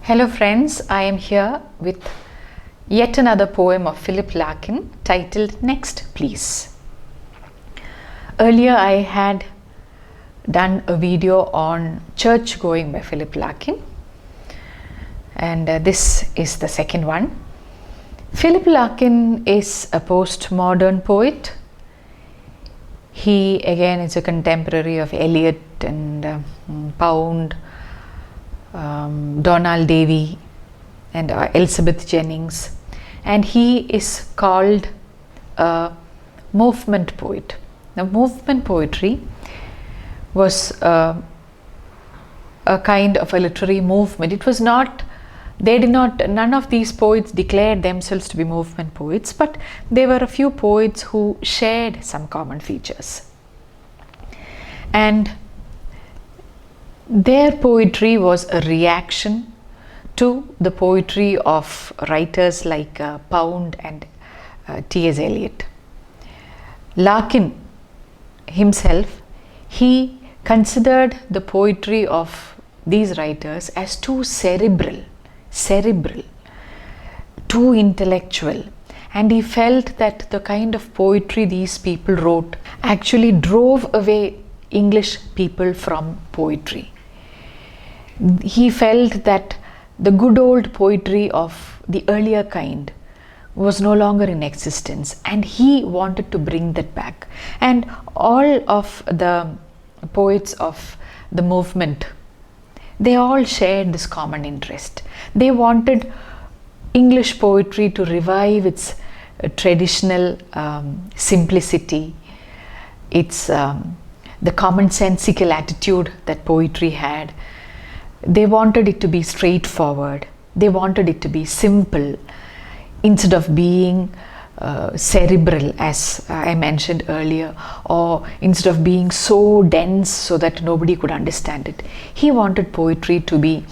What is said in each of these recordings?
Hello friends, I am here with yet another poem of Philip Larkin titled Next Please. Earlier I had done a video on Church Going by Philip Larkin, and this is the second one. Philip Larkin is a postmodern poet. He again is a contemporary of Eliot and Pound, Donald Davy and Elizabeth Jennings, and he is called a movement poet. Now, movement poetry was a kind of a literary movement. It was not, none of these poets declared themselves to be movement poets, but there were a few poets who shared some common features. And their poetry was a reaction to the poetry of writers like Pound and T.S. Eliot. Larkin himself, he considered the poetry of these writers as too cerebral, too intellectual, and he felt that the kind of poetry these people wrote actually drove away English people from poetry. He felt that the good old poetry of the earlier kind was no longer in existence, and he wanted to bring that back. And all of the poets of the movement, they all shared this common interest. They wanted English poetry to revive its traditional simplicity, its the commonsensical attitude that poetry had. They wanted it to be straightforward. They wanted it to be simple instead of being cerebral, as I mentioned earlier, or instead of being so dense so that nobody could understand it. He wanted poetry to be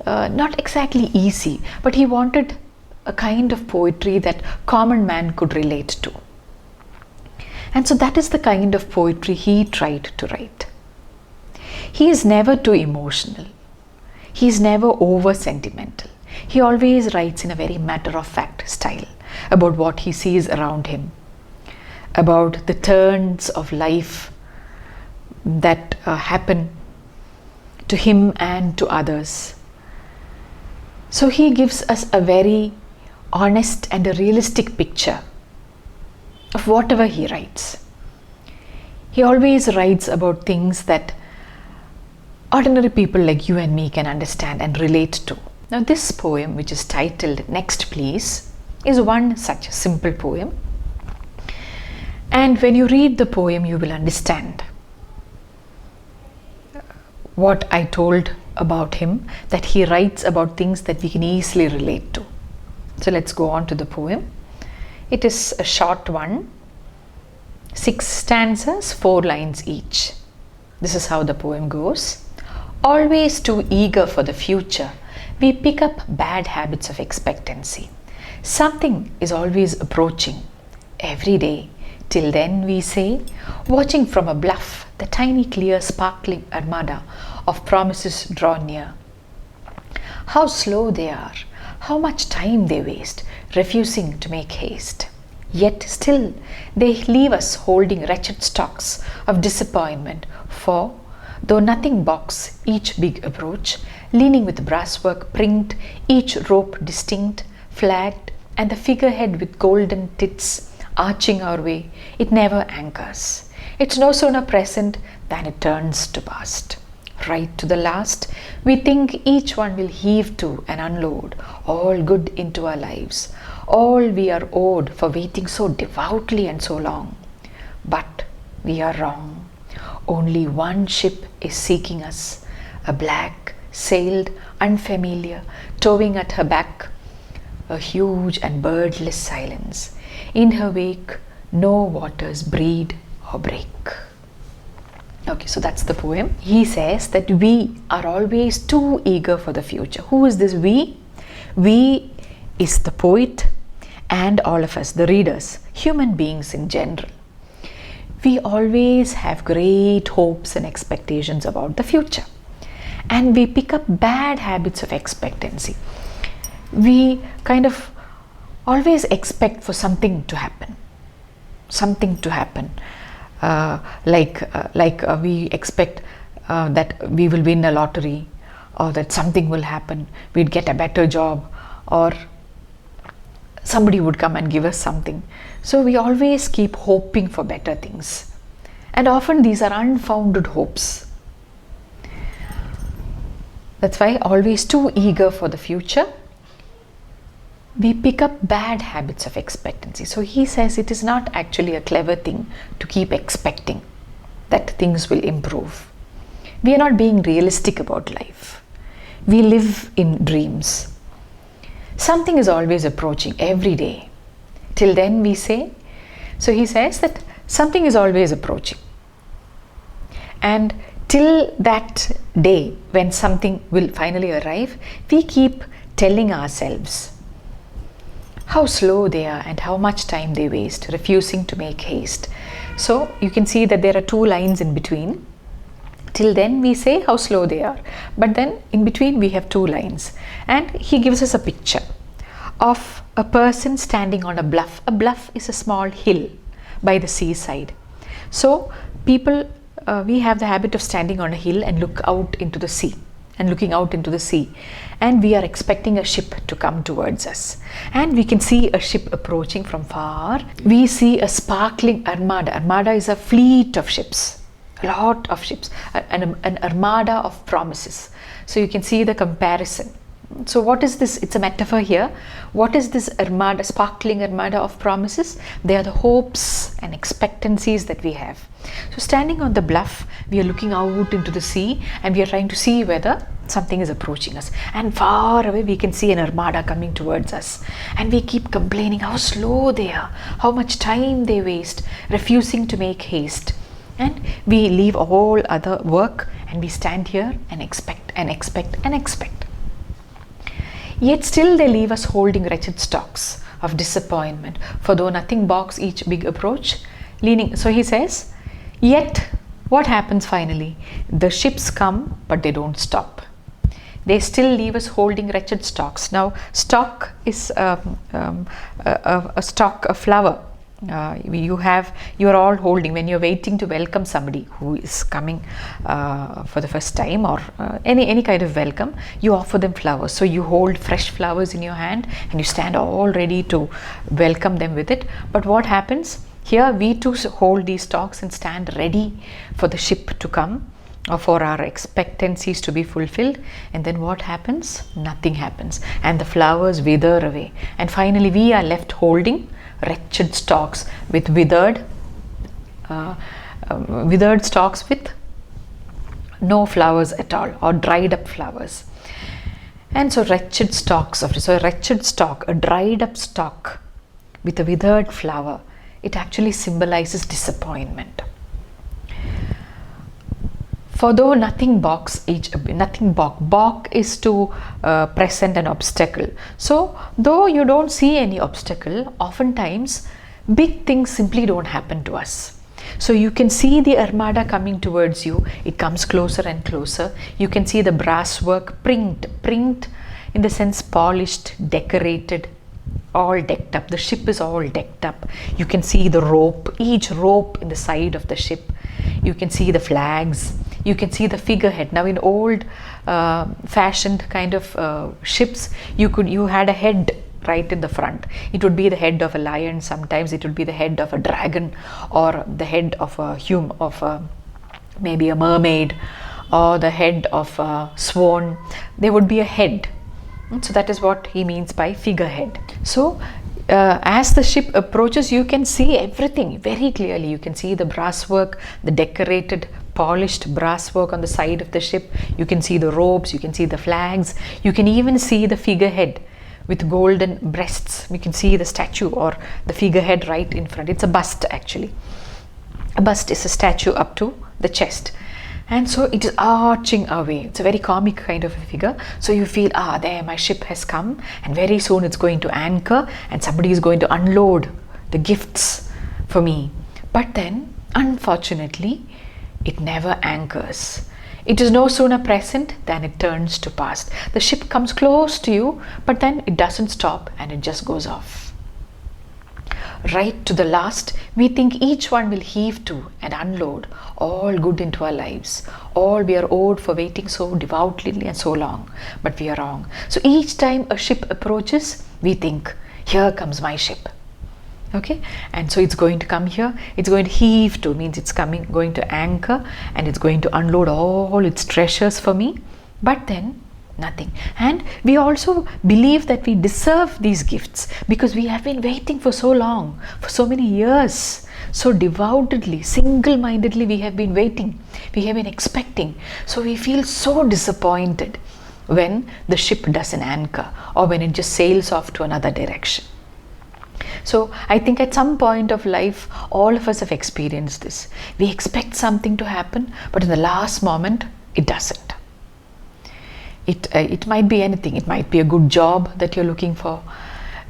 not exactly easy, but he wanted a kind of poetry that common man could relate to. And so that is the kind of poetry he tried to write. He is never too emotional. He is never over sentimental. He always writes in a very matter-of-fact style about what he sees around him, about the turns of life that happen to him and to others. So he gives us a very honest and a realistic picture of whatever he writes. He always writes about things that ordinary people like you and me can understand and relate to. Now, this poem, which is titled Next Please, is one such simple poem. And when you read the poem, you will understand what I told about him, that he writes about things that we can easily relate to. So let's go on to the poem. It is a short one, 6 stanzas, 4 lines each. This is how the poem goes. Always too eager for the future, we pick up bad habits of expectancy. Something is always approaching, every day. Till then, we say, watching from a bluff the tiny, clear, sparkling armada of promises draw near. How slow they are, how much time they waste, refusing to make haste. Yet still, they leave us holding wretched stocks of disappointment, for though nothing balks each big approach, leaning with brasswork prinked, each rope distinct, flagged, and the figurehead with golden tits arching our way, it never anchors. It's no sooner present than it turns to past. Right to the last, we think each one will heave to and unload all good into our lives, all we are owed for waiting so devoutly and so long. But we are wrong. Only one ship is seeking us, a black, sailed, unfamiliar, towing at her back a huge and birdless silence. In her wake, no waters breed or break. Okay, so that's the poem. He says that we are always too eager for the future. Who is this we? We is the poet and all of us, the readers, human beings in general. We always have great hopes and expectations about the future. and we pick up bad habits of expectancy. We kind of always expect for something to happen, we expect that we will win a lottery, or that something will happen, we'd get a better job, or somebody would come and give us something. So we always keep hoping for better things, and often these are unfounded hopes. That's why, always too eager for the future, we pick up bad habits of expectancy. So he says it is not actually a clever thing to keep expecting that things will improve. We are not being realistic about life. We live in dreams. Something is always approaching every day. Till then we say, so he says that something is always approaching. And till that day when something will finally arrive, we keep telling ourselves how slow they are and how much time they waste, refusing to make haste. So you can see that there are two lines in between. Till then we say how slow they are, but then in between we have two lines, and he gives us a picture of a person standing on a bluff. A bluff is a small hill by the seaside. So people, we have the habit of standing on a hill and looking out into the sea, and we are expecting a ship to come towards us, and we can see a ship approaching from far. We see a sparkling armada. Armada is a fleet of ships, a lot of ships, an armada of promises. So you can see the comparison. So what is this? It's a metaphor here. What is this armada, sparkling armada of promises? They are the hopes and expectancies that we have. So standing on the bluff, we are looking out into the sea, and we are trying to see whether something is approaching us. And far away we can see an armada coming towards us, and we keep complaining how slow they are, how much time they waste, refusing to make haste. And we leave all other work and we stand here and expect and expect and expect. Yet still they leave us holding wretched stocks of disappointment, for though nothing balks each big approach, leaning. So he says, yet what happens finally? The ships come, but they don't stop. They still leave us holding wretched stocks. Now, stock is a stock, a flower. You are all holding, when you're waiting to welcome somebody who is coming for the first time, or any kind of welcome, you offer them flowers. So you hold fresh flowers in your hand and you stand all ready to welcome them with it. But what happens? Here we too hold these stalks and stand ready for the ship to come, or for our expectancies to be fulfilled. And then what happens? Nothing happens, and the flowers wither away, and finally we are left holding wretched stalks with withered stalks with no flowers at all, or dried up flowers. And so wretched stalks of, so a wretched stalk, a dried up stalk with a withered flower, it actually symbolizes disappointment. For though nothing balks balk is to present an obstacle. So though you don't see any obstacle, oftentimes big things simply don't happen to us. So you can see the armada coming towards you. It comes closer and closer. You can see the brass work print in the sense polished, decorated, all decked up. The ship is all decked up. You can see the rope, each rope in the side of the ship. You can see the flags. You can see the figurehead. Now in old fashioned kind of ships, you had a head right in the front. It would be the head of a lion, sometimes it would be the head of a dragon, or the head of maybe a mermaid, or the head of a swan. There would be a head. So that is what he means by figurehead. So as the ship approaches, you can see everything very clearly. You can see the brass work, the decorated polished brass work on the side of the ship. You can see the ropes, you can see the flags, you can even see the figurehead with golden breasts. You can see the statue or the figurehead right in front. It's a bust actually. A bust is a statue up to the chest. And so it is arching away. It's a very comic kind of a figure. So you feel, there my ship has come, and very soon it's going to anchor and somebody is going to unload the gifts for me. But then, unfortunately, it never anchors. It is no sooner present than it turns to past. The ship comes close to you, but then it doesn't stop and it just goes off. Right to the last, we think each one will heave to and unload all good into our lives, all we are owed for waiting so devoutly and so long. But we are wrong. So each time a ship approaches, we think, here comes my ship. Okay, and so it's going to come here, it's going to heave to, means it's going to anchor, and it's going to unload all its treasures for me. But then nothing. And we also believe that we deserve these gifts because we have been waiting for so long, for so many years, so devoutedly, single-mindedly we have been waiting, we have been expecting. So we feel so disappointed when the ship doesn't anchor or when it just sails off to another direction. So I think at some point of life, all of us have experienced this. We expect something to happen, but in the last moment, it doesn't. It might be anything. It might be a good job that you're looking for.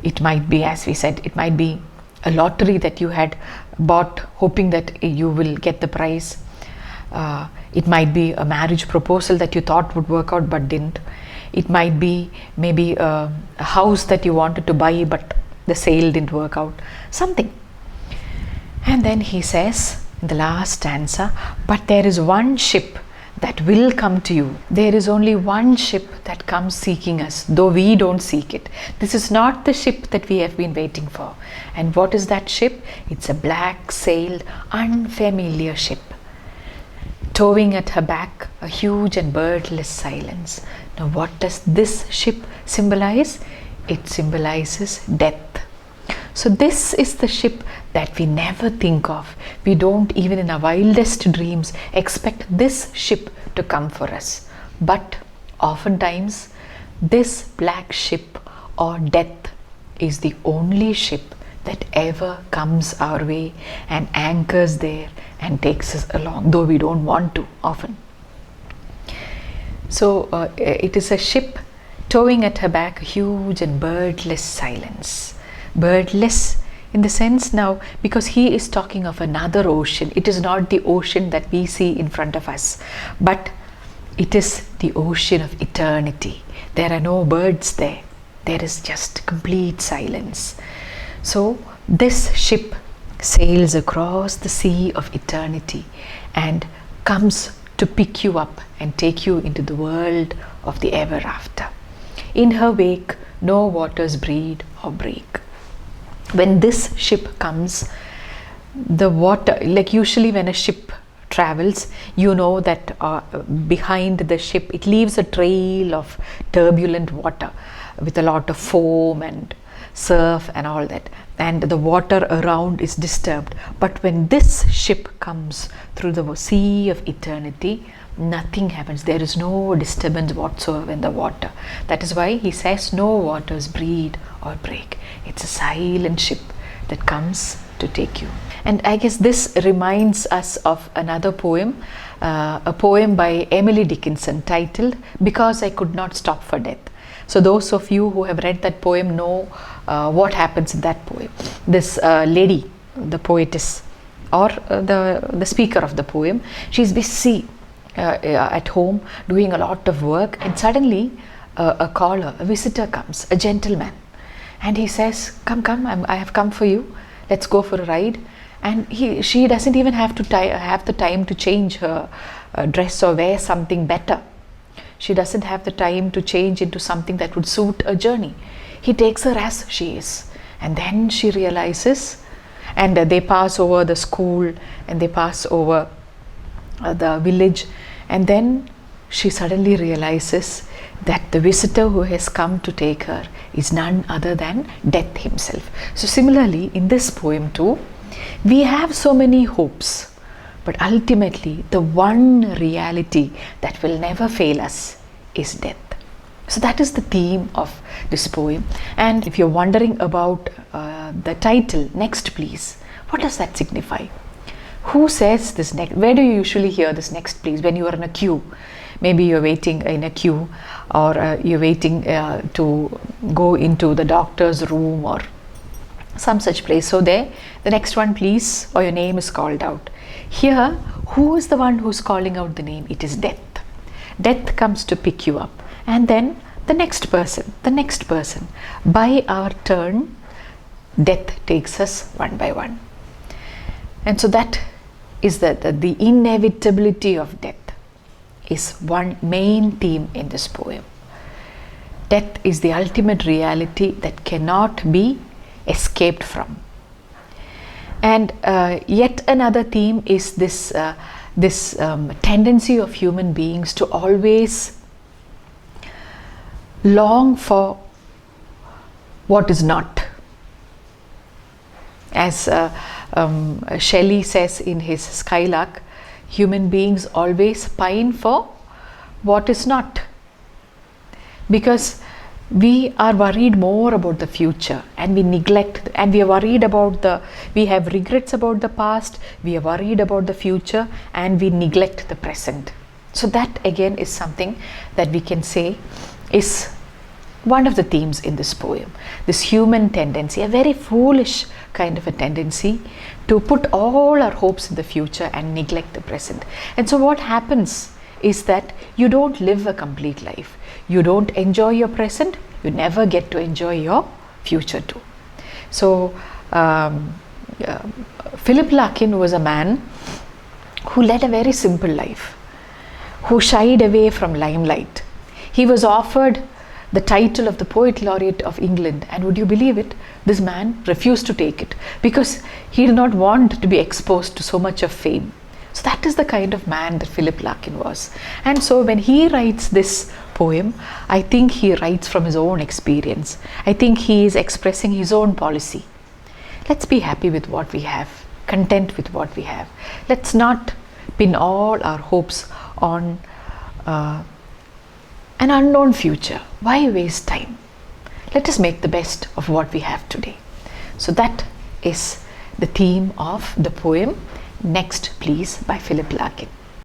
It might be, as we said, it might be a lottery that you had bought hoping that you will get the prize. It might be a marriage proposal that you thought would work out but didn't. It might be maybe a house that you wanted to buy but the sale didn't work out. Something. And then he says in the last stanza, but there is one ship that will come to you. There is only one ship that comes seeking us, though we don't seek it. This is not the ship that we have been waiting for. And what is that ship? It's a black-sailed, unfamiliar ship, towing at her back a huge and birdless silence. Now what does this ship symbolize? It symbolizes death. So this is the ship that we never think of. We don't even in our wildest dreams expect this ship to come for us. But oftentimes this black ship or death is the only ship that ever comes our way and anchors there and takes us along, though we don't want to often. So it is a ship towing at her back a huge and birdless silence. Birdless in the sense now because he is talking of another ocean. It is not the ocean that we see in front of us, but it is the ocean of eternity. There are no birds there. There is just complete silence. So this ship sails across the sea of eternity and comes to pick you up and take you into the world of the ever after. In her wake, no waters breed or break. When this ship comes, the water, like usually when a ship travels, you know that behind the ship, it leaves a trail of turbulent water with a lot of foam and surf and all that. And the water around is disturbed. But when this ship comes through the sea of eternity, nothing happens. There is no disturbance whatsoever in the water. That is why he says no waters breed or break. It's a silent ship that comes to take you. And I guess this reminds us of another poem, a poem by Emily Dickinson titled Because I Could Not Stop for Death. So those of you who have read that poem know what happens in that poem. This lady, the poetess or the speaker of the poem, she's busy at home doing a lot of work, and suddenly a caller, a visitor comes, a gentleman, and he says, come, I have come for you, let's go for a ride. And she doesn't even have the time to change her dress or wear something better. She doesn't have the time to change into something that would suit a journey. He takes her as she is, and then she realizes, and they pass over the school and they pass over the village, and then she suddenly realizes that the visitor who has come to take her is none other than Death himself. So similarly in this poem too, we have so many hopes, but ultimately the one reality that will never fail us is death. So that is the theme of this poem. And if you're wondering about the title, Next Please, what does that signify? Who says this next? Where do you usually hear this next please? When you are in a queue. Maybe you're waiting in a queue, or you're waiting to go into the doctor's room or some such place. So there, the next one please, or your name is called out. Here, who is the one who's calling out the name? It is death. Death comes to pick you up, and then the next person, the next person. By our turn, death takes us one by one. And so that is the inevitability of death is one main theme in this poem. Death is the ultimate reality that cannot be escaped from. And yet another theme is this tendency of human beings to always long for what is not. As Shelley says in his Skylark, human beings always pine for what is not, because we are worried more about the future, and we neglect, and we are worried about we have regrets about the past, we are worried about the future, and we neglect the present. So that again is something that we can say is one of the themes in this poem. This human tendency, a very foolish kind of a tendency to put all our hopes in the future and neglect the present. And so what happens is that you don't live a complete life. You don't enjoy your present, you never get to enjoy your future too. So Philip Larkin was a man who led a very simple life, who shied away from limelight. He was offered the title of the Poet Laureate of England, and would you believe it, this man refused to take it because he did not want to be exposed to so much of fame. So that is the kind of man that Philip Larkin was. And so when he writes this poem, I think he writes from his own experience. I think he is expressing his own policy. Let's be happy with what we have, content with what we have. Let's not pin all our hopes on an unknown future. Why waste time? Let us make the best of what we have today. So that is the theme of the poem Next Please by Philip Larkin.